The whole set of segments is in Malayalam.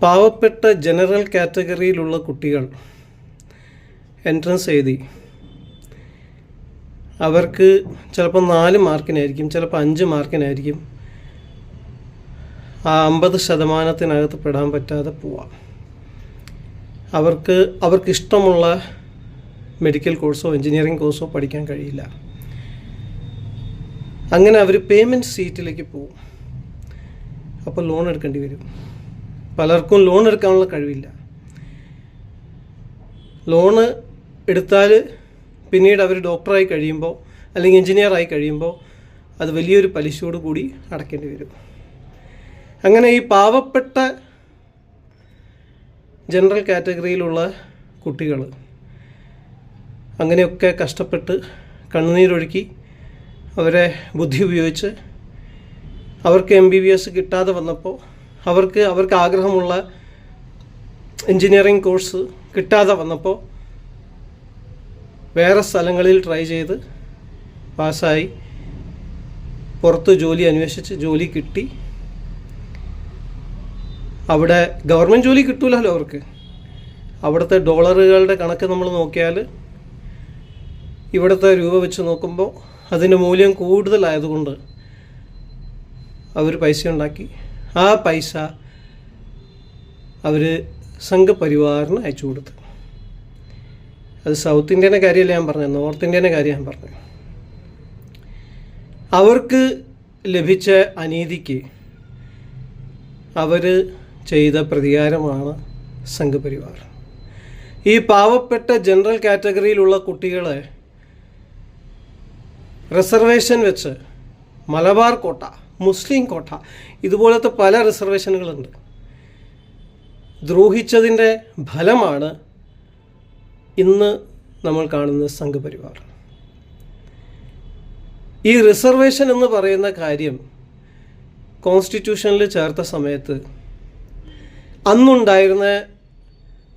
പാവപ്പെട്ട ജനറൽ കാറ്റഗറിയിലുള്ള കുട്ടികൾ എൻട്രൻസ് എഴുതി അവർക്ക് ചിലപ്പോൾ 4 മാർക്കിനായിരിക്കും, ചിലപ്പോൾ 5 മാർക്കിനായിരിക്കും ആ 50% പെടാൻ പറ്റാതെ പോവാം. അവർക്കിഷ്ടമുള്ള മെഡിക്കൽ കോഴ്സോ എൻജിനീയറിംഗ് കോഴ്സോ പഠിക്കാൻ കഴിയില്ല. അങ്ങനെ അവർ പേയ്മെൻറ്റ് സീറ്റിലേക്ക് പോകും. അപ്പോൾ ലോൺ എടുക്കേണ്ടി വരും. പലർക്കും ലോൺ എടുക്കാനുള്ള കഴിവില്ല. ലോണ് എടുത്താൽ പിന്നീട് അവർ ഡോക്ടറായി കഴിയുമ്പോൾ അല്ലെങ്കിൽ എൻജിനീയറായി കഴിയുമ്പോൾ അത് വലിയൊരു പലിശയോട് കൂടി അടയ്ക്കേണ്ടി വരും. അങ്ങനെ ഈ പാവപ്പെട്ട ജനറൽ കാറ്റഗറിയിലുള്ള കുട്ടികൾ അങ്ങനെയൊക്കെ കഷ്ടപ്പെട്ട് കണ്ണുനീരൊഴുക്കി അവരെ ബുദ്ധി ഉപയോഗിച്ച് അവർക്ക് MBBS കിട്ടാതെ വന്നപ്പോൾ അവർക്ക് ആഗ്രഹമുള്ള എൻജിനീയറിംഗ് കോഴ്സ് കിട്ടാതെ വന്നപ്പോൾ വേറെ സ്ഥലങ്ങളിൽ ട്രൈ ചെയ്ത് പാസ്സായി പുറത്ത് ജോലി അന്വേഷിച്ച് ജോലി കിട്ടി. അവിടെ ഗവൺമെൻറ് ജോലി കിട്ടൂലല്ലോ അവർക്ക്. അവിടുത്തെ ഡോളറുകളുടെ കണക്ക് നമ്മൾ നോക്കിയാൽ ഇവിടുത്തെ രൂപ വെച്ച് നോക്കുമ്പോൾ അതിൻ്റെ മൂല്യം കൂടുതലായതുകൊണ്ട് അവർ പൈസ ഉണ്ടാക്കി. ആ പൈസ അവർ സംഘപരിവാറിന് അയച്ചു കൊടുത്തു. അത് സൗത്ത് ഇന്ത്യൻ്റെ കാര്യമല്ല ഞാൻ പറഞ്ഞത്, നോർത്ത് ഇന്ത്യൻ്റെ കാര്യം ഞാൻ പറഞ്ഞത്. അവർക്ക് ലഭിച്ച അനീതിക്ക് അവർ ചെയ്ത പ്രതികാരമാണ് സംഘപരിവാർ. ഈ പാവപ്പെട്ട ജനറൽ കാറ്റഗറിയിലുള്ള കുട്ടികളെ റിസർവേഷൻ വെച്ച് മലബാർ കോട്ട, മുസ്ലിം കോട്ട, ഇതുപോലത്തെ പല റിസർവേഷനുകളുണ്ട്. ദ്രോഹിച്ചതിൻ്റെ ഫലമാണ് ഇന്ന് നമ്മൾ കാണുന്ന സംഘപരിവാർ. ഈ റിസർവേഷൻ എന്ന് പറയുന്ന കാര്യം കോൺസ്റ്റിറ്റ്യൂഷനിൽ ചേർത്ത സമയത്ത് അന്നുണ്ടായിരുന്ന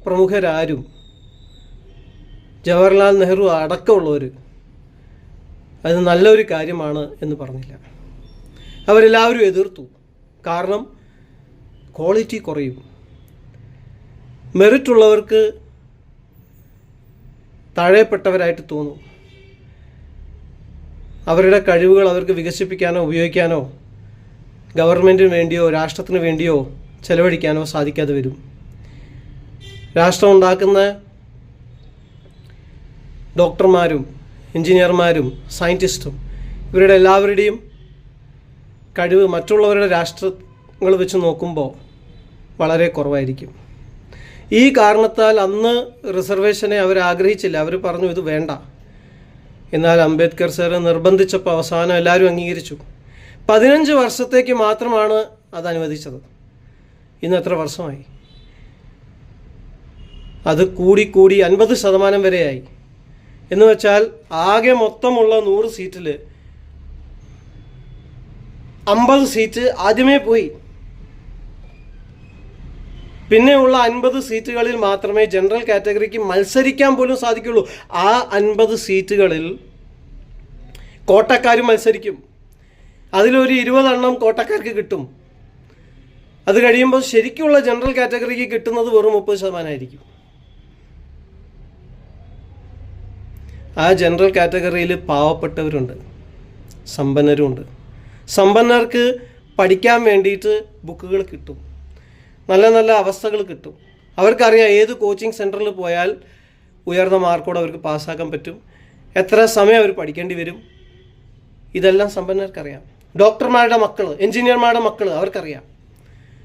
പ്രമുഖരാരും ജവഹർലാൽ നെഹ്റു അടക്കമുള്ളവർ അത് നല്ലൊരു കാര്യമാണ് എന്ന് പറഞ്ഞില്ല. അവരെല്ലാവരും എതിർത്തു. കാരണം ക്വാളിറ്റി കുറയും, മെറിറ്റുള്ളവർക്ക് താഴെപ്പെട്ടവരായിട്ട് തോന്നും, അവരുടെ കഴിവുകൾ അവർക്ക് വികസിപ്പിക്കാനോ ഉപയോഗിക്കാനോ ഗവൺമെൻറ്റിന് വേണ്ടിയോ രാഷ്ട്രത്തിന് വേണ്ടിയോ ചെലവഴിക്കാനോ സാധിക്കാതെ വരും. രാഷ്ട്രം ഉണ്ടാക്കുന്ന ഡോക്ടർമാരും എൻജിനീയർമാരും സയൻറ്റിസ്റ്റും ഇവരുടെ എല്ലാവരുടെയും കഴിവ് മറ്റുള്ളവരുടെ രാഷ്ട്രങ്ങൾ വെച്ച് നോക്കുമ്പോൾ വളരെ കുറവായിരിക്കും. ഈ കാരണത്താൽ അന്ന് റിസർവേഷനെ അവർ ആഗ്രഹിച്ചില്ല. അവർ പറഞ്ഞു ഇത് വേണ്ട. എന്നാൽ അംബേദ്കർ സാർ നിർബന്ധിച്ചപ്പോൾ അവസാനം എല്ലാവരും അംഗീകരിച്ചു. 15 വർഷത്തേക്ക് മാത്രമാണ് അത് അനുവദിച്ചത്. ഇന്ന് എത്ര വർഷമായി? അത് കൂടി 50% വരെയായി. എന്ന് വെച്ചാൽ ആകെ മൊത്തമുള്ള 100 സീറ്റിൽ 50 സീറ്റ് ആദ്യമേ പോയി. പിന്നെയുള്ള 50 സീറ്റുകളിൽ മാത്രമേ ജനറൽ കാറ്റഗറിക്ക് മത്സരിക്കാൻ പോലും സാധിക്കുള്ളൂ. ആ 50 സീറ്റുകളിൽ കോട്ടക്കാരും മത്സരിക്കും. അതിലൊരു 20 എണ്ണം കോട്ടക്കാർക്ക് കിട്ടും. അത് കഴിയുമ്പോൾ ശരിക്കുള്ള ജനറൽ കാറ്റഗറിക്ക് കിട്ടുന്നത് വെറും 30% ആയിരിക്കും. ആ ജനറൽ കാറ്റഗറിയിൽ പാവപ്പെട്ടവരുണ്ട്, സമ്പന്നരുമുണ്ട്. സമ്പന്നർക്ക് പഠിക്കാൻ വേണ്ടിയിട്ട് ബുക്കുകൾ കിട്ടും, നല്ല നല്ല അവസ്ഥകൾ കിട്ടും. അവർക്കറിയാം ഏത് കോച്ചിങ് സെൻറ്ററിൽ പോയാൽ ഉയർന്ന മാർക്കോടെ അവർക്ക് പാസ്സാക്കാൻ പറ്റും, എത്ര സമയം അവർ പഠിക്കേണ്ടി വരും. ഇതെല്ലാം സമ്പന്നർക്കറിയാം. ഡോക്ടർമാരുടെ മക്കൾ, എൻജിനീയർമാരുടെ മക്കൾ അവർക്കറിയാം.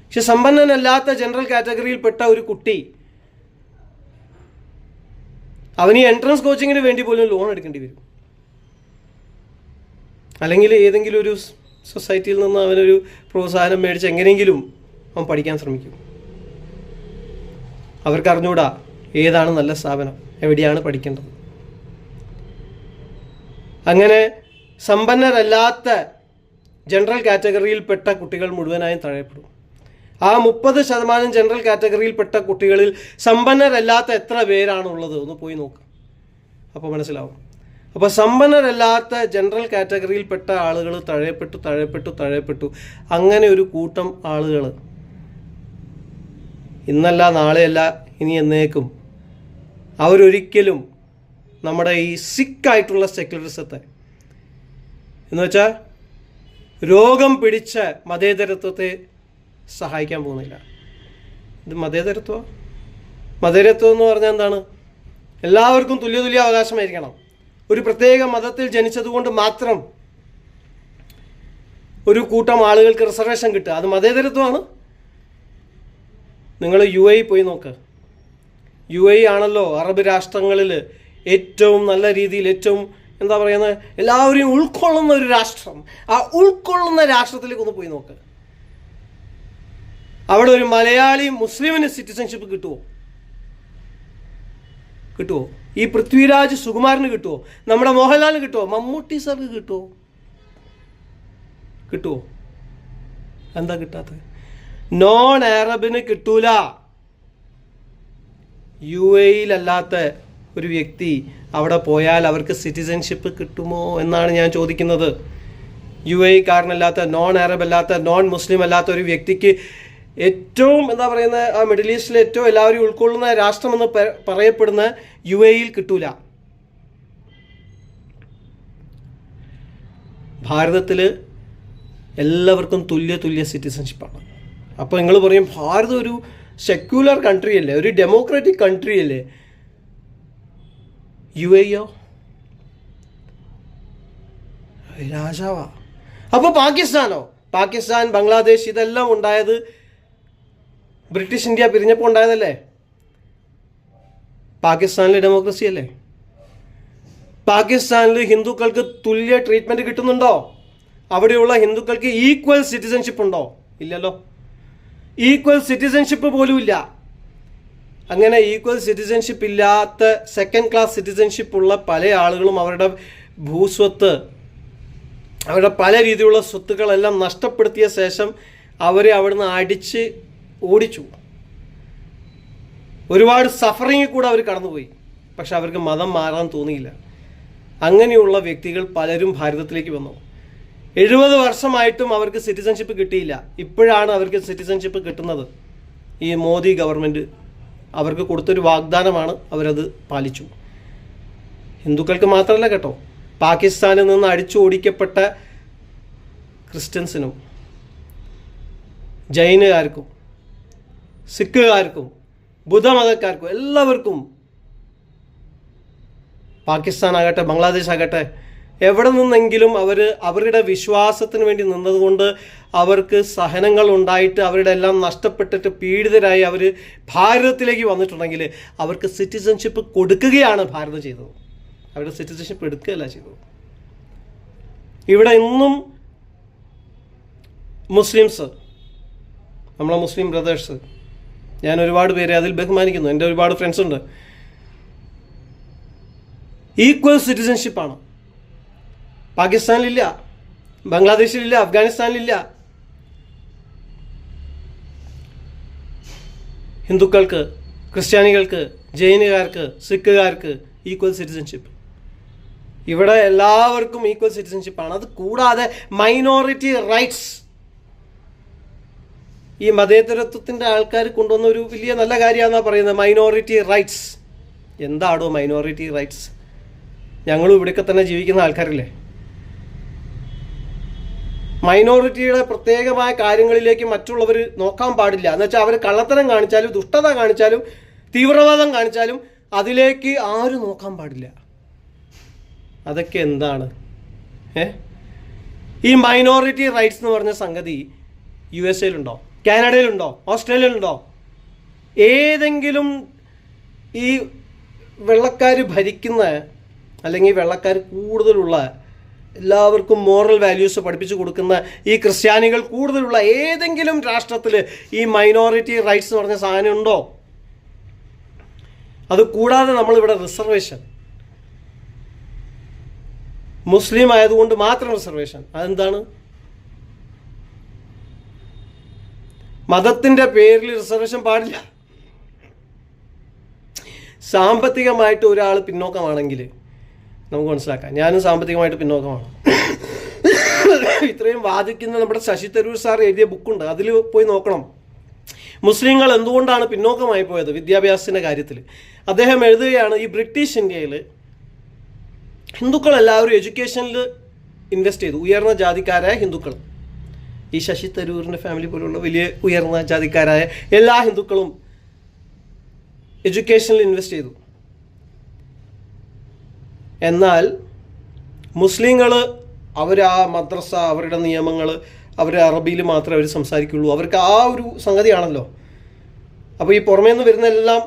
പക്ഷെ സമ്പന്നനല്ലാത്ത ജനറൽ കാറ്റഗറിയിൽപ്പെട്ട ഒരു കുട്ടി അവന് ഈ എൻട്രൻസ് കോച്ചിങ്ങിന് വേണ്ടി പോലും ലോൺ എടുക്കേണ്ടി വരും. അല്ലെങ്കിൽ ഏതെങ്കിലും ഒരു സൊസൈറ്റിയിൽ നിന്ന് അവനൊരു പ്രോത്സാഹനം മേടിച്ച് എങ്ങനെയെങ്കിലും അവൻ പഠിക്കാൻ ശ്രമിക്കും. അവർക്ക് അറിഞ്ഞൂടാ ഏതാണ് നല്ല സ്ഥാപനം, എവിടെയാണ് പഠിക്കേണ്ടത്. അങ്ങനെ സമ്പന്നരല്ലാത്ത ജനറൽ കാറ്റഗറിയിൽപ്പെട്ട കുട്ടികൾ മുഴുവനായും തഴയപ്പെടും. ആ 30% ജനറൽ കാറ്റഗറിയിൽപ്പെട്ട കുട്ടികളിൽ സമ്പന്നരല്ലാത്ത എത്ര പേരാണുള്ളത് ഒന്ന് പോയി നോക്കുക, അപ്പോൾ മനസ്സിലാവും. അപ്പോൾ സമ്പന്നരല്ലാത്ത ജനറൽ കാറ്റഗറിയിൽപ്പെട്ട ആളുകൾ തഴയപ്പെട്ടു. അങ്ങനെ ഒരു കൂട്ടം ആളുകൾ ഇന്നല്ല നാളെയല്ല ഇനി എന്നേക്കും അവരൊരിക്കലും നമ്മുടെ ഈ സിക്കായിട്ടുള്ള സെക്യുലറിസത്തെ എന്ന് വെച്ചാൽ രോഗം പിടിച്ച മതേതരത്വത്തെ സഹായിക്കാൻ പോകുന്നില്ല. ഇത് മതേതരത്വം എന്ന് പറഞ്ഞാൽ എന്താണ്? എല്ലാവർക്കും തുല്യ അവകാശമായിരിക്കണം. ഒരു പ്രത്യേക മതത്തിൽ ജനിച്ചതുകൊണ്ട് മാത്രം ഒരു കൂട്ടം ആളുകൾക്ക് റിസർവേഷൻ കിട്ടുക, അത് മതേതരത്വമാണ്? നിങ്ങൾ UAE പോയി നോക്ക്. UAE ആണല്ലോ അറബ് രാഷ്ട്രങ്ങളിൽ ഏറ്റവും നല്ല രീതിയിൽ, ഏറ്റവും എന്താ പറയുന്നത്, എല്ലാവരെയും ഉൾക്കൊള്ളുന്ന ഒരു രാഷ്ട്രം. ആ ഉൾക്കൊള്ളുന്ന രാഷ്ട്രത്തിലേക്ക് ഒന്ന് പോയി നോക്ക്. അവിടെ ഒരു മലയാളി മുസ്ലിമിന് സിറ്റിസൺഷിപ്പ് കിട്ടുമോ? ഈ പൃഥ്വിരാജ് സുകുമാരന് കിട്ടുമോ? നമ്മുടെ മോഹൻലാലിന് കിട്ടുമോ? മമ്മൂട്ടി സാർക്ക് കിട്ടുമോ? എന്താ കിട്ടാത്തത്? നോൺ അറബിന് കിട്ടൂല. UAE-യിലല്ലാത്ത ഒരു വ്യക്തി അവിടെ പോയാൽ അവർക്ക് സിറ്റിസൺഷിപ്പ് കിട്ടുമോ എന്നാണ് ഞാൻ ചോദിക്കുന്നത്. UAE-കാരനല്ലാത്ത, നോൺ അറബ് അല്ലാത്ത, നോൺ മുസ്ലിം അല്ലാത്ത ഒരു വ്യക്തിക്ക് ഏറ്റവും എന്താ പറയുന്നത്, ആ മിഡിൽ ഈസ്റ്റിലെ ഏറ്റവും എല്ലാവരും ഉൾക്കൊള്ളുന്ന രാഷ്ട്രമെന്ന് പറയപ്പെടുന്ന UAE-യിൽ കിട്ടൂല. ഭാരതത്തിൽ എല്ലാവർക്കും തുല്യ സിറ്റിസൺഷിപ്പാണ്. അപ്പോൾ നിങ്ങൾ പറയും ഭാരതം ഒരു സെക്യുലർ കൺട്രി അല്ലേ, ഒരു ഡെമോക്രാറ്റിക് കൺട്രി അല്ലേ? UAE-യോ രാജാവാ. അപ്പോൾ പാകിസ്ഥാനോ? പാകിസ്ഥാൻ, ബംഗ്ലാദേശ് ഇതെല്ലാം ഉണ്ടായത് ബ്രിട്ടീഷ് ഇന്ത്യ പിരിഞ്ഞപ്പോൾ ഉണ്ടായതല്ലേ? പാകിസ്ഥാനിലെ ഡെമോക്രസി അല്ലേ? പാകിസ്ഥാനിൽ ഹിന്ദുക്കൾക്ക് തുല്യ ട്രീറ്റ്മെൻറ്റ് കിട്ടുന്നുണ്ടോ? അവിടെയുള്ള ഹിന്ദുക്കൾക്ക് ഈക്വൽ സിറ്റിസൺഷിപ്പ് ഉണ്ടോ? ഇല്ലല്ലോ. ഈക്വൽ സിറ്റിസൺഷിപ്പ് പോലും ഇല്ല. അങ്ങനെ ഈക്വൽ സിറ്റിസൺഷിപ്പ് ഇല്ലാത്ത സെക്കൻഡ് ക്ലാസ് സിറ്റിസൺഷിപ്പ് ഉള്ള പല ആളുകളും അവരുടെ ഭൂസ്വത്ത്, അവരുടെ പല രീതിയിലുള്ള സ്വത്തുക്കളെല്ലാം നഷ്ടപ്പെടുത്തിയ ശേഷം അവരെ അവിടുന്ന് അടിച്ച് ഓടിച്ചു. ഒരുപാട് സഫറിങ്ങിൽ കൂടെ അവർ കടന്നുപോയി. പക്ഷെ അവർക്ക് മതം മാറാൻ തോന്നിയില്ല. അങ്ങനെയുള്ള വ്യക്തികൾ പലരും ഭാരതത്തിലേക്ക് വന്നു. 70 വർഷമായിട്ടും അവർക്ക് സിറ്റിസൺഷിപ്പ് കിട്ടിയില്ല. ഇപ്പോഴാണ് അവർക്ക് സിറ്റിസൺഷിപ്പ് കിട്ടുന്നത്. ഈ മോദി ഗവൺമെൻറ് അവർക്ക് കൊടുത്തൊരു വാഗ്ദാനമാണ്, അവരത് പാലിച്ചു. ഹിന്ദുക്കൾക്ക് മാത്രമല്ല കേട്ടോ, പാകിസ്ഥാനിൽ നിന്ന് അടിച്ചു ഓടിക്കപ്പെട്ട ക്രിസ്ത്യൻസിനും ജൈനുകാർക്കും സിഖുകാർക്കും ബുദ്ധമതക്കാർക്കും എല്ലാവർക്കും, പാകിസ്ഥാനാകട്ടെ ബംഗ്ലാദേശ് ആകട്ടെ, എവിടെ നിന്നെങ്കിലും അവരുടെ വിശ്വാസത്തിന് വേണ്ടി നിന്നതുകൊണ്ട് അവർക്ക് സഹനങ്ങൾ ഉണ്ടായിട്ട് അവരുടെ എല്ലാം നഷ്ടപ്പെട്ടിട്ട് പീഡിതരായി അവർ ഭാരതത്തിലേക്ക് വന്നിട്ടുണ്ടെങ്കിൽ അവർക്ക് സിറ്റിസൺഷിപ്പ് കൊടുക്കുകയാണ് ഭാരതം ചെയ്തത്. അവരുടെ സിറ്റിസൺഷിപ്പ് എടുക്കുകയല്ല ചെയ്തത്. ഇവിടെ ഇന്നും മുസ്ലിംസ്, നമ്മളെ മുസ്ലിം ബ്രദേഴ്സ്, ഞാൻ ഒരുപാട് പേരെ അതിൽ ബഹുമാനിക്കുന്നു, എൻ്റെ ഒരുപാട് ഫ്രണ്ട്സ് ഉണ്ട്, ഈക്വൽ സിറ്റിസൺഷിപ്പാണ്. പാകിസ്ഥാനിലില്ല, ബംഗ്ലാദേശിലില്ല, അഫ്ഗാനിസ്ഥാനിലില്ല. ഹിന്ദുക്കൾക്ക്, ക്രിസ്ത്യാനികൾക്ക്, ജൈനുകാർക്ക്, സിഖുകാർക്ക് ഈക്വൽ സിറ്റിസൺഷിപ്പ്. ഇവിടെ എല്ലാവർക്കും ഈക്വൽ സിറ്റിസൺഷിപ്പാണ്. അത് കൂടാതെ മൈനോറിറ്റി റൈറ്റ്സ്, ഈ മതേതരത്വത്തിൻ്റെ ആൾക്കാർ കൊണ്ടുവന്ന ഒരു വലിയ നല്ല കാര്യമാണെന്നാണ് പറയുന്നത്. Minority rights. എന്താണോ മൈനോറിറ്റി റൈറ്റ്സ്? ഞങ്ങളും ഇവിടെയൊക്കെ തന്നെ ജീവിക്കുന്ന ആൾക്കാരല്ലേ. മൈനോറിറ്റിയുടെ പ്രത്യേകമായ കാര്യങ്ങളിലേക്ക് മറ്റുള്ളവർ നോക്കാൻ പാടില്ല. എന്ന് വെച്ചാൽ അവർ കള്ളത്തരം കാണിച്ചാലും ദുഷ്ടത കാണിച്ചാലും തീവ്രവാദം കാണിച്ചാലും അതിലേക്ക് ആരും നോക്കാൻ പാടില്ല. അതൊക്കെ എന്താണ്? ഈ മൈനോറിറ്റി റൈറ്റ്സ് എന്ന് പറഞ്ഞ സംഗതി USA-യിലുണ്ടോ? കാനഡയിലുണ്ടോ? ഓസ്ട്രേലിയയിലുണ്ടോ? ഏതെങ്കിലും ഈ വെള്ളക്കാർ ഭരിക്കുന്ന അല്ലെങ്കിൽ വെള്ളക്കാർ കൂടുതലുള്ള, എല്ലാവർക്കും മോറൽ വാല്യൂസ് പഠിപ്പിച്ചു കൊടുക്കുന്ന ഈ ക്രിസ്ത്യാനികൾ കൂടുതലുള്ള ഏതെങ്കിലും രാഷ്ട്രത്തിൽ ഈ മൈനോറിറ്റി റൈറ്റ്സ് എന്ന് പറഞ്ഞ സാധനം ഉണ്ടോ? അത് കൂടാതെ നമ്മളിവിടെ റിസർവേഷൻ, മുസ്ലിം ആയതുകൊണ്ട് മാത്രം റിസർവേഷൻ. അതെന്താണ്? മതത്തിൻ്റെ പേരിൽ റിസർവേഷൻ പാടില്ല. സാമ്പത്തികമായിട്ട് ഒരാൾ പിന്നോക്കമാണെങ്കിൽ നമുക്ക് മനസ്സിലാക്കാം. ഞാനും സാമ്പത്തികമായിട്ട് പിന്നോക്കമാണ്. ഇത്രയും വാദിക്കുന്ന നമ്മുടെ ശശി തരൂർ സാർ എഴുതിയ ബുക്കുണ്ട്, അതിൽ പോയി നോക്കണം. മുസ്ലിങ്ങൾ എന്തുകൊണ്ടാണ് പിന്നോക്കമായി പോയത് വിദ്യാഭ്യാസത്തിൻ്റെ കാര്യത്തിൽ. അദ്ദേഹം എഴുതുകയാണ്, ഈ ബ്രിട്ടീഷ് ഇന്ത്യയിൽ ഹിന്ദുക്കൾ എല്ലാവരും എഡ്യൂക്കേഷനിൽ ഇൻവെസ്റ്റ് ചെയ്തു, ഉയർന്ന ജാതിക്കാരായ ഹിന്ദുക്കൾ. ഈ ശശി തരൂരിൻ്റെ ഫാമിലി പോലുള്ള വലിയ ഉയർന്ന ജാതിക്കാരായ എല്ലാ ഹിന്ദുക്കളും എഡ്യൂക്കേഷനിൽ ഇൻവെസ്റ്റ് ചെയ്തു. എന്നാൽ മുസ്ലിങ്ങൾ അവർ ആ മദ്രസ, അവരുടെ നിയമങ്ങൾ, അവർ അറബിയിൽ മാത്രമേ അവർ സംസാരിക്കുള്ളൂ. അവർക്ക് ആ ഒരു സംഗതിയാണല്ലോ. അപ്പോൾ ഈ പുറമേ നിന്ന് വരുന്നതെല്ലാം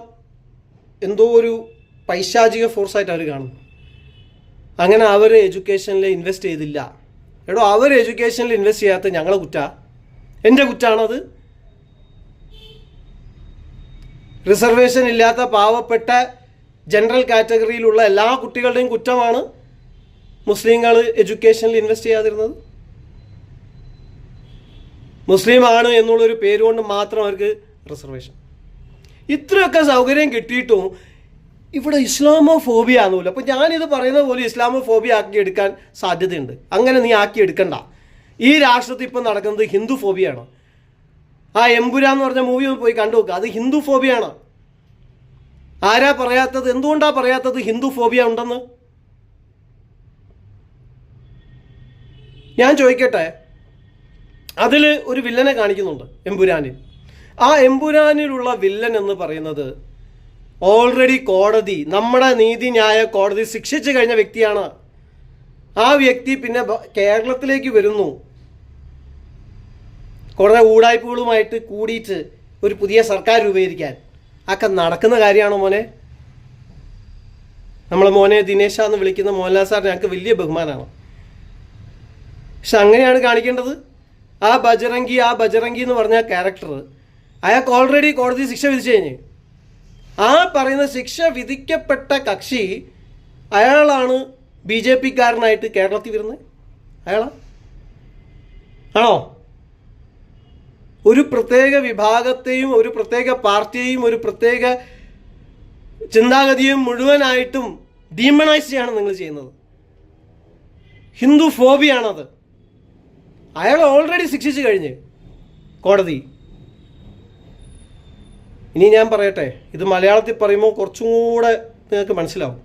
എന്തോ ഒരു പൈശാചിക ഫോഴ്സായിട്ട് അവർ കാണും. അങ്ങനെ അവർ എഡ്യൂക്കേഷനിൽ ഇൻവെസ്റ്റ് ചെയ്തില്ല. എടോ, അവർ എഡ്യൂക്കേഷനിൽ ഇൻവെസ്റ്റ് ചെയ്യാത്ത ഞങ്ങളെ കുറ്റാ? എൻ്റെ കുറ്റാണത്? റിസർവേഷൻ ഇല്ലാത്ത പാവപ്പെട്ട ജനറൽ കാറ്റഗറിയിലുള്ള എല്ലാ കുട്ടികളുടെയും കുറ്റമാണ് മുസ്ലിങ്ങൾ എഡ്യൂക്കേഷനിൽ ഇൻവെസ്റ്റ് ചെയ്യാതിരുന്നത്. മുസ്ലിമാണ് എന്നുള്ളൊരു പേരുകൊണ്ട് മാത്രം അവർക്ക് റിസർവേഷൻ. ഇത്രയൊക്കെ സൗകര്യം കിട്ടിയിട്ടും ഇവിടെ ഇസ്ലാമോ ഫോബിയ ആണെന്നില്ല. അപ്പോൾ ഞാനിത് പറയുന്നത് പോലെ ഇസ്ലാമോ ഫോബിയ ആക്കിയെടുക്കാൻ സാധ്യതയുണ്ട്. അങ്ങനെ നീ ആക്കിയെടുക്കണ്ട. ഈ രാഷ്ട്രത്തിൽ ഇപ്പം നടക്കുന്നത് ഹിന്ദു ഫോബിയാണ്. ആ എമ്പുരാൻ എന്ന് പറഞ്ഞ മൂവി ഒന്ന് പോയി കണ്ടു നോക്കുക. അത് ഹിന്ദു ഫോബിയാണ്. ആരാ പറയാത്തത്? എന്തുകൊണ്ടാണ് പറയാത്തത് ഹിന്ദു ഫോബിയ ഉണ്ടെന്ന്? ഞാൻ ചോദിക്കട്ടെ, അതിൽ ഒരു വില്ലനെ കാണിക്കുന്നുണ്ട് എമ്പുരാനിൽ. ആ എമ്പുരാനിലുള്ള വില്ലൻ എന്ന് പറയുന്നത് ഓൾറെഡി കോടതി, നമ്മുടെ നീതിന്യായ കോടതി ശിക്ഷിച്ചു കഴിഞ്ഞ വ്യക്തിയാണ്. ആ വ്യക്തി പിന്നെ കേരളത്തിലേക്ക് വരുന്നു, കുറേ ഊടായ്പകളുമായിട്ട് കൂടിയിട്ട് ഒരു പുതിയ സർക്കാർ രൂപീകരിക്കാൻ. ഒക്കെ നടക്കുന്ന കാര്യമാണോ മോനെ? നമ്മളെ മോനെ ദിനേശ എന്ന് വിളിക്കുന്ന മോഹൻലാൽ സാർ ഞങ്ങൾക്ക് വലിയ ബഹുമാനമാണ്. പക്ഷെ അങ്ങനെയാണ് കാണിക്കേണ്ടത്. ആ ബജറംഗി എന്ന് പറഞ്ഞ ക്യാരക്ടർ, അയാൾക്ക് ഓൾറെഡി കോടതി ശിക്ഷ വിധിച്ചു കഴിഞ്ഞ്. ആ പറയുന്ന ശിക്ഷ വിധിക്കപ്പെട്ട കക്ഷി അയാളാണ് BJP-കാരനായിട്ട് കേരളത്തിൽ വരുന്നത്. അയാളാ ആണോ? ഒരു പ്രത്യേക വിഭാഗത്തെയും ഒരു പ്രത്യേക പാർട്ടിയെയും ഒരു പ്രത്യേക ചിന്താഗതിയും മുഴുവനായിട്ടും ഡീമണൈസ് ചെയ്യാണ് നിങ്ങൾ ചെയ്യുന്നത്. ഹിന്ദു ഫോബിയാണത്. അയാൾ ഓൾറെഡി ശിക്ഷിച്ചു കഴിഞ്ഞ് കോടതി. ഇനി ഞാൻ പറയട്ടെ, ഇത് മലയാളത്തിൽ പറയുമ്പോൾ കുറച്ചും കൂടെ നിങ്ങൾക്ക് മനസ്സിലാവും.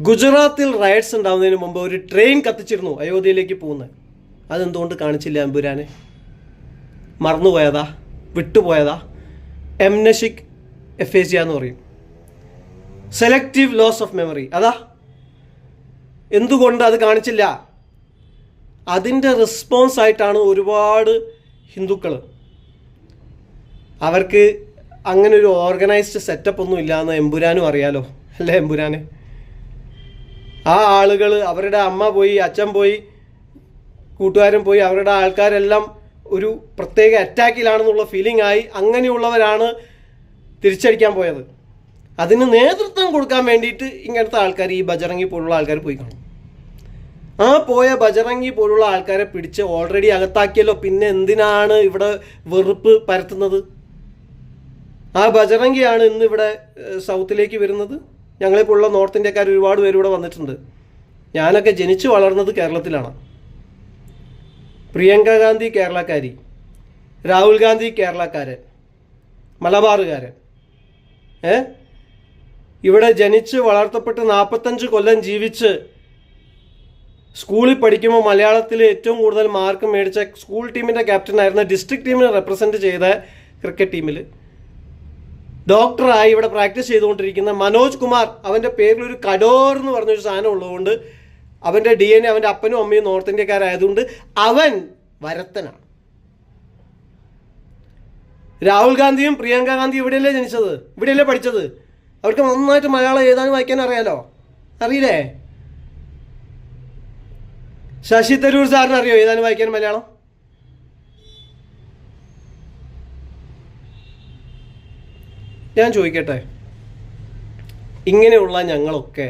ഗുജറാത്തിൽ റൈറ്റ്സ് ഉണ്ടാവുന്നതിന് മുമ്പ് ഒരു ട്രെയിൻ കത്തിച്ചിരുന്നു അയോധ്യയിലേക്ക് പോകുന്നത്. അതെന്തുകൊണ്ട് കാണിച്ചില്ല എമ്പുരാനെ? മറന്നുപോയതാ? വിട്ടുപോയതാ? എംനഷിക് എഫേസിയ എന്ന് പറയും, സെലക്റ്റീവ് ലോസ് ഓഫ് മെമ്മറി. അതാ എന്തുകൊണ്ട് അത് കാണിച്ചില്ല? അതിൻ്റെ റെസ്പോൺസ് ആയിട്ടാണ് ഒരുപാട് ഹിന്ദുക്കൾ, അവർക്ക് അങ്ങനെ ഒരു ഓർഗനൈസ്ഡ് സെറ്റപ്പ് ഒന്നും ഇല്ലയെന്ന് എമ്പുരാനും അറിയാലോ അല്ലേ? എമ്പുരാന് ആ ആളുകൾ, അവരുടെ അമ്മ പോയി, അച്ഛൻ പോയി, കൂട്ടുകാരൻ പോയി, അവരുടെ ആൾക്കാരെല്ലാം ഒരു പ്രത്യേക അറ്റാക്കിലാണെന്നുള്ള ഫീലിംഗ് ആയി. അങ്ങനെയുള്ളവരാണ് തിരിച്ചടിക്കാൻ പോയത്. അതിന് നേതൃത്വം കൊടുക്കാൻ വേണ്ടിയിട്ട് ഇങ്ങനത്തെ ആൾക്കാർ, ഈ ബജറംഗി പോലുള്ള ആൾക്കാർ പോയി കാണും. ആ പോയ ബജറംഗി പോലുള്ള ആൾക്കാരെ പിടിച്ച് ഓൾറെഡി അകത്താക്കിയല്ലോ. പിന്നെ എന്തിനാണ് ഇവിടെ വെറുപ്പ് പരത്തുന്നത്? ആ ബജറംഗിയാണ് ഇന്ന് ഇവിടെ സൗത്തിലേക്ക് വരുന്നത്. ഞങ്ങളെപ്പോലുള്ള നോർത്ത് ഇന്ത്യക്കാർ ഒരുപാട് പേര് ഇവിടെ വന്നിട്ടുണ്ട്. ഞാനൊക്കെ ജനിച്ചു വളർന്നത് കേരളത്തിലാണ്. പ്രിയങ്ക ഗാന്ധി കേരളക്കാരി, രാഹുൽ ഗാന്ധി കേരളക്കാരൻ, മലബാറുകാരൻ. ഇവിടെ ജനിച്ച് വളർത്തപ്പെട്ട് 45 കൊല്ലം ജീവിച്ച് സ്കൂളിൽ പഠിക്കുമ്പോൾ മലയാളത്തിൽ ഏറ്റവും കൂടുതൽ മാർക്ക് മേടിച്ച സ്കൂൾ ടീമിൻ്റെ ക്യാപ്റ്റനായിരുന്ന, ഡിസ്ട്രിക്ട് ടീമിനെ റെപ്രസെൻറ്റ് ചെയ്ത ക്രിക്കറ്റ് ടീമിൽ ഡോക്ടറായി ഇവിടെ പ്രാക്ടീസ് ചെയ്തുകൊണ്ടിരിക്കുന്ന മനോജ് കുമാർ, അവൻ്റെ പേരിലൊരു കഡോർ എന്ന് പറഞ്ഞൊരു സാധനം ഉള്ളതുകൊണ്ട്, അവൻ്റെ DNA, അവൻ്റെ അപ്പനും അമ്മയും നോർത്ത് ഇന്ത്യക്കാരായതുകൊണ്ട് അവൻ വരത്തനാണ്. രാഹുൽ ഗാന്ധിയും പ്രിയങ്ക ഗാന്ധിയും ഇവിടെയല്ലേ ജനിച്ചത്, ഇവിടെയല്ലേ പഠിച്ചത്. അവർക്ക് നന്നായിട്ട് മലയാളം എഴുതാനും വായിക്കാനും അറിയാലോ. അറിയില്ലേ? ശശി തരൂർ സാറിന് അറിയോ എഴുതാനും വായിക്കാനും മലയാളം? ഞാൻ ചോദിക്കട്ടെ, ഇങ്ങനെയുള്ള ഞങ്ങളൊക്കെ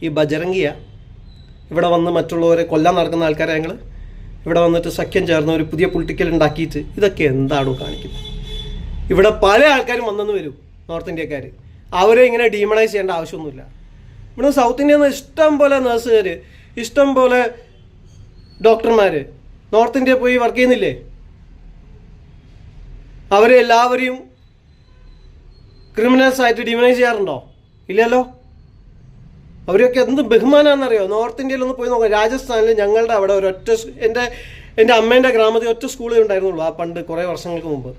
ഈ ബജറംഗിയ ഇവിടെ വന്ന് മറ്റുള്ളവരെ കൊല്ലാൻ നടക്കുന്ന ആൾക്കാരെ ഞങ്ങൾ ഇവിടെ വന്നിട്ട് സഖ്യം ചേർന്ന് ഒരു പുതിയ പൊളിറ്റിക്കൽ ഉണ്ടാക്കിയിട്ട് ഇതൊക്കെ എന്താണോ കാണിക്കുന്നത്? ഇവിടെ പല ആൾക്കാരും വന്നെന്ന് വരും, നോർത്ത് ഇന്ത്യക്കാർ. അവരെ ഇങ്ങനെ ഡീമണൈസ് ചെയ്യേണ്ട ആവശ്യമൊന്നുമില്ല. ഇവിടെ സൗത്ത് ഇന്ത്യയിൽ നിന്ന് ഇഷ്ടം പോലെ നഴ്സുകാർ, ഇഷ്ടം പോലെ ഡോക്ടർമാർ നോർത്ത് ഇന്ത്യയിൽ പോയി വർക്ക് ചെയ്യുന്നില്ലേ? അവരെ എല്ലാവരെയും ക്രിമിനൽസ് ആയിട്ട് ഡിമൈസ് ചെയ്യാറുണ്ടോ? ഇല്ലല്ലോ. അവരൊക്കെ എന്ത് ബഹുമാനാണെന്നറിയോ? നോർത്ത് ഇന്ത്യയിലൊന്ന് പോയി നോക്കാം. രാജസ്ഥാനിൽ ഞങ്ങളുടെ അവിടെ ഒരൊറ്റ എൻ്റെ അമ്മേൻ്റെ ഗ്രാമത്തിൽ ഒറ്റ സ്കൂളേ ഉണ്ടായിരുന്നുള്ളൂ. ആ പണ്ട് കുറേ വർഷങ്ങൾക്ക് മുമ്പ്.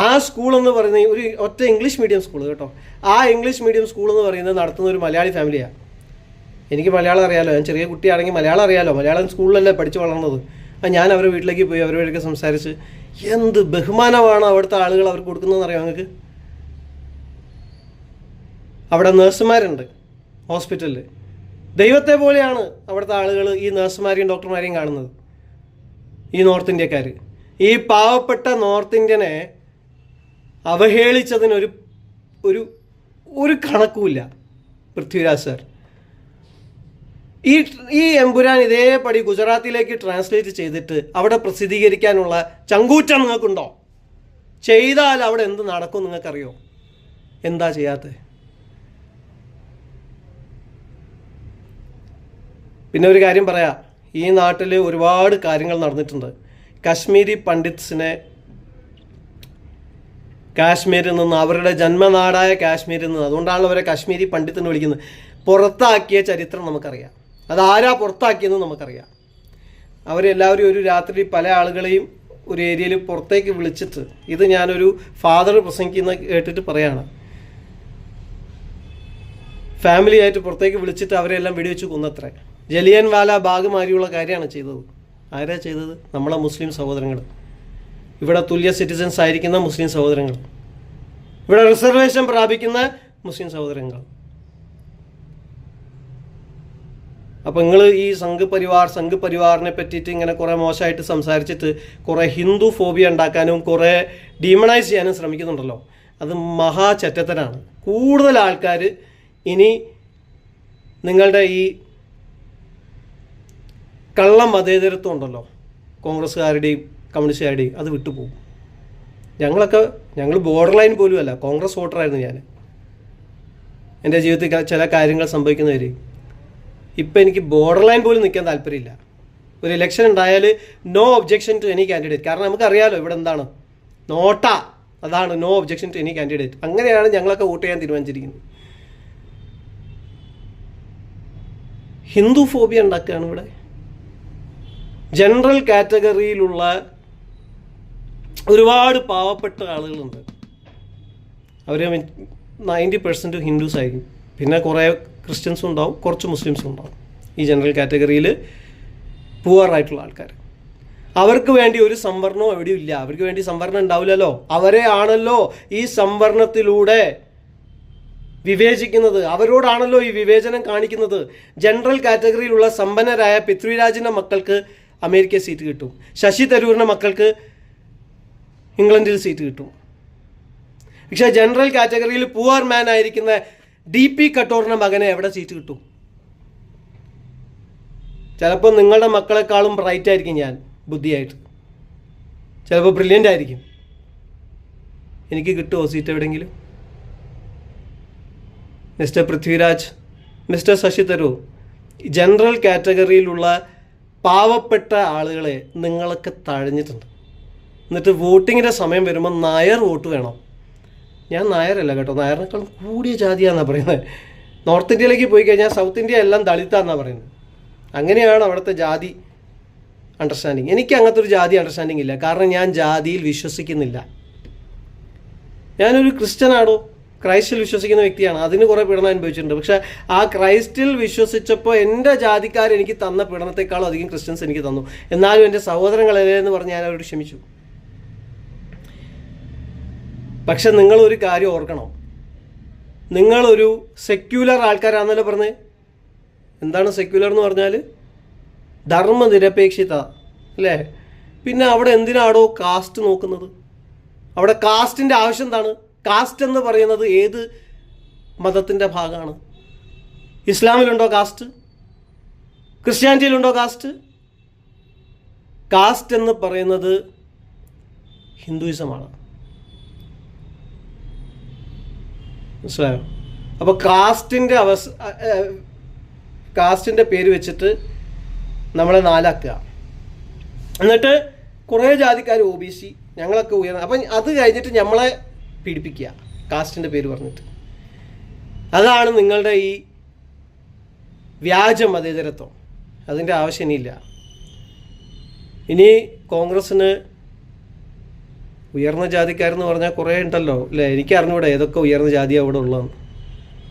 ആ സ്കൂളെന്ന് പറയുന്നത് ഒരു ഒറ്റ ഇംഗ്ലീഷ് മീഡിയം സ്കൂൾ കേട്ടോ. ആ ഇംഗ്ലീഷ് മീഡിയം സ്കൂളെന്ന് പറയുന്നത് നടത്തുന്ന ഒരു മലയാളി ഫാമിലിയാണ്. എനിക്ക് മലയാളം അറിയാലോ, ഞാൻ ചെറിയ കുട്ടിയാണെങ്കിൽ മലയാളം അറിയാലോ, മലയാളം സ്കൂളിലല്ലേ പഠിച്ച് വളർന്നത്. ഞാൻ അവരുടെ വീട്ടിലേക്ക് പോയി അവരോടൊക്കെ സംസാരിച്ച് എന്ത് ബഹുമാനമാണ് അവിടുത്തെ ആളുകൾ അവർക്ക് കൊടുക്കുന്നതെന്ന് അറിയാം നിങ്ങൾക്ക്. അവിടെ നേഴ്സുമാരുണ്ട് ഹോസ്പിറ്റലിൽ. ദൈവത്തെ പോലെയാണ് അവിടുത്തെ ആളുകൾ ഈ നേഴ്സുമാരെയും ഡോക്ടർമാരെയും കാണുന്നത്. ഈ നോർത്ത് ഇന്ത്യക്കാർ ഈ പാവപ്പെട്ട നോർത്ത് ഇന്ത്യനെ അവഹേളിച്ചതിനൊരു ഒരു ഒരു കണക്കുമില്ല പൃഥ്വിരാജ് സാർ. ഈ എമ്പുരാൻ ഇതേപടി ഗുജറാത്തിലേക്ക് ട്രാൻസ്ലേറ്റ് ചെയ്തിട്ട് അവിടെ പ്രസിദ്ധീകരിക്കാനുള്ള ചങ്കൂറ്റം നിങ്ങൾക്കുണ്ടോ? ചെയ്താൽ അവിടെ എന്ത് നടക്കും നിങ്ങൾക്കറിയോ? എന്താ ചെയ്യാത്തത്? പിന്നെ ഒരു കാര്യം പറയാം, ഈ നാട്ടിൽ ഒരുപാട് കാര്യങ്ങൾ നടന്നിട്ടുണ്ട്. കാശ്മീരി പണ്ഡിറ്റ്സിനെ കാശ്മീരിൽ നിന്ന്, അവരുടെ ജന്മനാടായ കാശ്മീരിൽ നിന്ന്, അതുകൊണ്ടാണ് അവരെ കാശ്മീരി പണ്ഡിറ്റ് എന്ന് വിളിക്കുന്നത്, പുറത്താക്കിയ ചരിത്രം നമുക്കറിയാം. അതാരാ പുറത്താക്കിയെന്ന് നമുക്കറിയാം. അവരെല്ലാവരും ഒരു രാത്രി പല ആളുകളെയും ഒരു ഏരിയയിൽ പുറത്തേക്ക് വിളിച്ചിട്ട്, ഇത് ഞാനൊരു ഫാദർ പ്രസംഗിക്കുന്ന കേട്ടിട്ട് പറയാണ്, ഫാമിലി ആയിട്ട് പുറത്തേക്ക് വിളിച്ചിട്ട് അവരെല്ലാം വെടിവെച്ച് കൊന്നത്രേ. ജലിയൻ വാല ബാഗ് മാതിരിയുള്ള കാര്യമാണ് ചെയ്തത്. ആരാ ചെയ്തത്? നമ്മളെ മുസ്ലിം സഹോദരങ്ങൾ, ഇവിടെ തുല്യ സിറ്റിസൻസ് ആയിരിക്കുന്ന മുസ്ലിം സഹോദരങ്ങൾ, ഇവിടെ റിസർവേഷൻ പ്രാപിക്കുന്ന മുസ്ലിം സഹോദരങ്ങൾ. അപ്പോൾ നിങ്ങൾ ഈ സംഘ് പരിവാറിനെ പറ്റിയിട്ട് ഇങ്ങനെ കുറേ മോശമായിട്ട് സംസാരിച്ചിട്ട് കുറേ ഹിന്ദു ഫോബിയ ഉണ്ടാക്കാനും കുറേ ഡീമണൈസ് ചെയ്യാനും ശ്രമിക്കുന്നുണ്ടല്ലോ, അത് മഹാ ചെറ്റത്തനാണ്. കൂടുതൽ ആൾക്കാർ ഇനി നിങ്ങളുടെ ഈ കള്ളം മതേതരത്വം ഉണ്ടല്ലോ, കോൺഗ്രസ്സുകാരുടെയും കമ്മ്യൂണിസ്റ്റുകാരുടെയും, അത് വിട്ടുപോകും. ഞങ്ങൾ ബോർഡർ ലൈൻ പോലും അല്ല, കോൺഗ്രസ് വോട്ടറായിരുന്നു ഞാൻ. എൻ്റെ ജീവിതത്തിൽ ചില കാര്യങ്ങൾ സംഭവിക്കുന്നവർ. ഇപ്പം എനിക്ക് ബോർഡർ ലൈൻ പോലും നിൽക്കാൻ താല്പര്യമില്ല. ഒരു ഇലക്ഷൻ ഉണ്ടായാൽ no objection to any candidate. കാരണം നമുക്കറിയാലോ ഇവിടെ എന്താണ് നോട്ട, അതാണ് no objection to any candidate. അങ്ങനെയാണ് ഞങ്ങളൊക്കെ വോട്ട് ചെയ്യാൻ തീരുമാനിച്ചിരിക്കുന്നത്. ഹിന്ദു ഫോബിയ ഉണ്ടാക്കുകയാണ് ഇവിടെ. ജനറൽ കാറ്റഗറിയിലുള്ള ഒരുപാട് പാവപ്പെട്ട ആളുകളുണ്ട്. അവർ 90% ഹിന്ദുസ് ആയിരിക്കും, പിന്നെ കുറേ ക്രിസ്ത്യൻസും ഉണ്ടാവും, കുറച്ച് മുസ്ലിംസും ഉണ്ടാവും. ഈ ജനറൽ കാറ്റഗറിയിൽ പുവർ ആയിട്ടുള്ള ആൾക്കാർ, അവർക്ക് വേണ്ടി ഒരു സംവരണവും എവിടെയും ഇല്ല. അവർക്ക് വേണ്ടി സംവരണം ഉണ്ടാവില്ലല്ലോ. അവരെ ആണല്ലോ ഈ സംവരണത്തിലൂടെ വിവേചിക്കുന്നത്, അവരോടാണല്ലോ ഈ വിവേചനം കാണിക്കുന്നത്. ജനറൽ കാറ്റഗറിയിലുള്ള സമ്പന്നരായ പൃഥ്വിരാജിൻ്റെ മക്കൾക്ക് അമേരിക്ക സീറ്റ് കിട്ടും, ശശി തരൂരിൻ്റെ മക്കൾക്ക് ഇംഗ്ലണ്ടിൽ സീറ്റ് കിട്ടും. പക്ഷേ ജനറൽ കാറ്റഗറിയിൽ പുവർ മാൻ ആയിരിക്കുന്ന DP കട്ടോറിൻ്റെ മകനെ എവിടെ സീറ്റ് കിട്ടും? ചിലപ്പോൾ നിങ്ങളുടെ മക്കളെക്കാളും ബ്രൈറ്റ് ആയിരിക്കും ഞാൻ ബുദ്ധിയായിട്ട്, ചിലപ്പോൾ ബ്രില്യൻ്റ് ആയിരിക്കും. എനിക്ക് കിട്ടുമോ സീറ്റ് എവിടെയെങ്കിലും? Mister Prithviraj, mister Shashi Tharoor, general കാറ്റഗറിയിലുള്ള പാവപ്പെട്ട ആളുകളെ നിങ്ങളൊക്കെ തഴഞ്ഞിട്ടുണ്ട്. എന്നിട്ട് വോട്ടിങ്ങിൻ്റെ സമയം വരുമ്പോൾ നായർ വോട്ട് വേണം. ഞാൻ നായരല്ല കേട്ടോ, നായറിനേക്കാളും കൂടിയ ജാതിയാണെന്നാണ് പറയുന്നത്. നോർത്ത് ഇന്ത്യയിലേക്ക് പോയി കഴിഞ്ഞാൽ സൗത്ത് ഇന്ത്യ എല്ലാം ദളിതാന്നാണ് പറയുന്നത്. അങ്ങനെയാണ് അവിടുത്തെ ജാതി അണ്ടർസ്റ്റാൻഡിങ്. എനിക്ക് അങ്ങനത്തെ ഒരു ജാതി അണ്ടർസ്റ്റാൻഡിങ് ഇല്ല. കാരണം ഞാൻ ജാതിയിൽ വിശ്വസിക്കുന്നില്ല. ഞാനൊരു ക്രിസ്ത്യനാണോ, ക്രൈസ്റ്റിൽ വിശ്വസിക്കുന്ന വ്യക്തിയാണ്. അതിന് കുറേ പീഡനം അനുഭവിച്ചിട്ടുണ്ട്. പക്ഷേ ആ ക്രൈസ്റ്റിൽ വിശ്വസിച്ചപ്പോൾ എൻ്റെ ജാതിക്കാർ എനിക്ക് തന്ന പീഡനത്തെക്കാളും അധികം ക്രിസ്ത്യൻസ് എനിക്ക് തന്നു. എന്നാലും എൻ്റെ സഹോദരങ്ങളല്ലേ എന്ന് പറഞ്ഞ് ഞാൻ അവരോട് ക്ഷമിച്ചു. പക്ഷെ നിങ്ങളൊരു കാര്യം ഓർക്കണം, നിങ്ങളൊരു സെക്യുലർ ആൾക്കാരാണെന്നല്ലോ പറഞ്ഞത്. എന്താണ് സെക്യുലർ എന്ന് പറഞ്ഞാൽ? ധർമ്മനിരപേക്ഷിത അല്ലേ? പിന്നെ അവിടെ എന്തിനാണോ കാസ്റ്റ് നോക്കുന്നത്? അവിടെ കാസ്റ്റിൻ്റെ ആവശ്യം എന്താണ്? കാസ്റ്റ് എന്ന് പറയുന്നത് ഏത് മതത്തിൻ്റെ ഭാഗമാണ്? ഇസ്ലാമിലുണ്ടോ കാസ്റ്റ്? ക്രിസ്ത്യാനിറ്റിയിലുണ്ടോ കാസ്റ്റ്? കാസ്റ്റ് എന്ന് പറയുന്നത് ഹിന്ദുയിസമാണ്. മനസ്സിലായോ? അപ്പോൾ കാസ്റ്റിൻ്റെ പേര് വെച്ചിട്ട് നമ്മളെ നാലാക്കുക. എന്നിട്ട് കുറേ ജാതിക്കാർ OBC ഞങ്ങളൊക്കെ ഉയർന്ന. അപ്പം അത് കഴിഞ്ഞിട്ട് നമ്മളെ പീഡിപ്പിക്കുക കാസ്റ്റിൻ്റെ പേര് പറഞ്ഞിട്ട്. അതാണ് നിങ്ങളുടെ ഈ വ്യാജ മതേതരത്വം. അതിൻ്റെ ആവശ്യം ഇനിയില്ല. ഇനി കോൺഗ്രസ്സിന് ഉയർന്ന ജാതിക്കാരെന്ന് പറഞ്ഞാൽ കുറേ ഉണ്ടല്ലോ അല്ലേ? എനിക്ക് അറിഞ്ഞൂടെ ഏതൊക്കെ ഉയർന്ന ജാതി അവിടെ ഉള്ളതെന്ന്.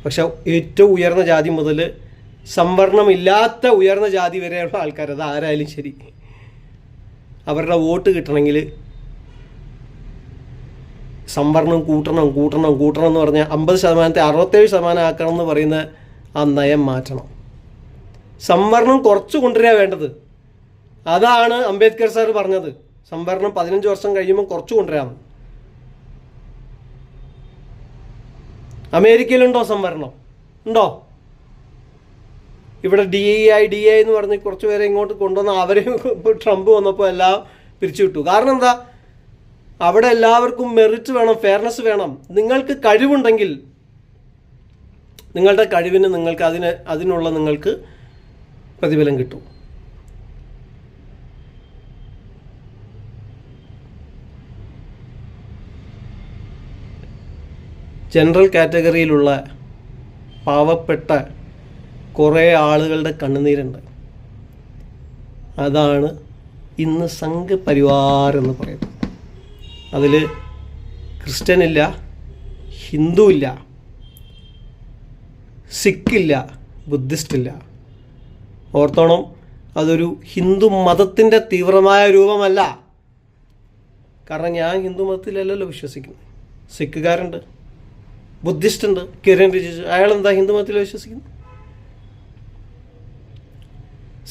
പക്ഷെ ഏറ്റവും ഉയർന്ന ജാതി മുതൽ സംവരണമില്ലാത്ത ഉയർന്ന ജാതി വരെയുള്ള ആൾക്കാർ, അത് ആരായാലും ശരി, അവരുടെ വോട്ട് കിട്ടണമെങ്കിൽ സംവരണം കൂട്ടണം കൂട്ടണം കൂട്ടണം എന്ന് പറഞ്ഞാൽ 50% 67% ആക്കണം എന്ന് പറയുന്ന ആ നയം മാറ്റണം. സംവരണം കുറച്ച് കൊണ്ടുവരിക വേണ്ടത്. അതാണ് അംബേദ്കർ സാർ പറഞ്ഞത്. സംവരണം 15 വർഷം കഴിയുമ്പോൾ കുറച്ച് കൊണ്ടുവരാം. അമേരിക്കയിലുണ്ടോ സംവരണം? ഉണ്ടോ? ഇവിടെ DI എന്ന് പറഞ്ഞ് കുറച്ച് പേരെ ഇങ്ങോട്ട് കൊണ്ടുവന്ന് അവരെ ട്രംപ് വന്നപ്പോൾ എല്ലാം പിരിച്ചുവിട്ടു. കാരണം എന്താ? അവിടെ എല്ലാവർക്കും മെറിറ്റ് വേണം, ഫെയർനെസ് വേണം. നിങ്ങൾക്ക് കഴിവുണ്ടെങ്കിൽ നിങ്ങളുടെ കഴിവിന് നിങ്ങൾക്ക് അതിനുള്ള നിങ്ങൾക്ക് പ്രതിഫലം കിട്ടും. ജനറൽ കാറ്റഗറിയിലുള്ള പാവപ്പെട്ട കുറേ ആളുകളുടെ കണ്ണുനീരുണ്ട്. അതാണ് ഇന്ന് സംഘപരിവാർ എന്ന് പറയുന്നത്. അതിൽ ക്രിസ്ത്യനില്ല, ഹിന്ദുവില്ല, സിഖില്ല, ബുദ്ധിസ്റ്റില്ല. ഓർത്തോണം, അതൊരു ഹിന്ദു മതത്തിൻ്റെ തീവ്രമായ രൂപമല്ല. കാരണം ഞാൻ ഹിന്ദു മതത്തിലല്ലല്ലോ വിശ്വസിക്കുന്നത്. സിഖുകാരുണ്ട്, ബുദ്ധിസ്റ്റ് ഉണ്ട്, കിരൺ റിജിജു, അയാളെന്താ ഹിന്ദു മതത്തിൽ വിശ്വസിക്കുന്നത്?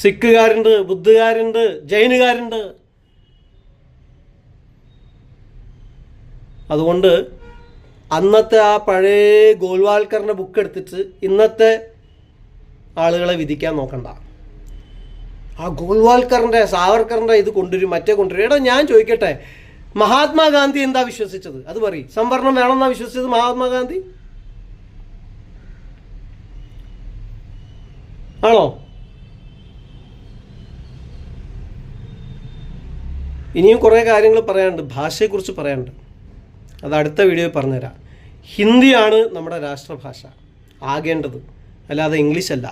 സിഖുകാരുണ്ട്, ബുദ്ധുകാരുണ്ട്, ജൈനുകാരുണ്ട്. അതുകൊണ്ട് അന്നത്തെ ആ പഴയ ഗോൾവാൾക്കറിൻ്റെ ബുക്ക് എടുത്തിട്ട് ഇന്നത്തെ ആളുകളെ വിധിക്കാൻ നോക്കണ്ട. ആ ഗോൾവാൾക്കറിൻ്റെ സാവർക്കറിൻ്റെ ഇത് കൊണ്ടുവരും, മറ്റേ കൊണ്ടുവരും. എടാ ഞാൻ ചോദിക്കട്ടെ, മഹാത്മാഗാന്ധി എന്താ വിശ്വസിച്ചത്? അത് പറയും. സംവരണം വേണമെന്നാ വിശ്വസിച്ചത് മഹാത്മാഗാന്ധി? ആണോ? ഇനിയും കുറേ കാര്യങ്ങൾ പറയാനുണ്ട്, ഭാഷയെക്കുറിച്ച് പറയാനുണ്ട്. അത് അടുത്ത വീഡിയോയിൽ പറഞ്ഞുതരാം. ഹിന്ദിയാണ് നമ്മുടെ രാഷ്ട്രഭാഷ ആകേണ്ടത്, അല്ലാതെ ഇംഗ്ലീഷ് അല്ല.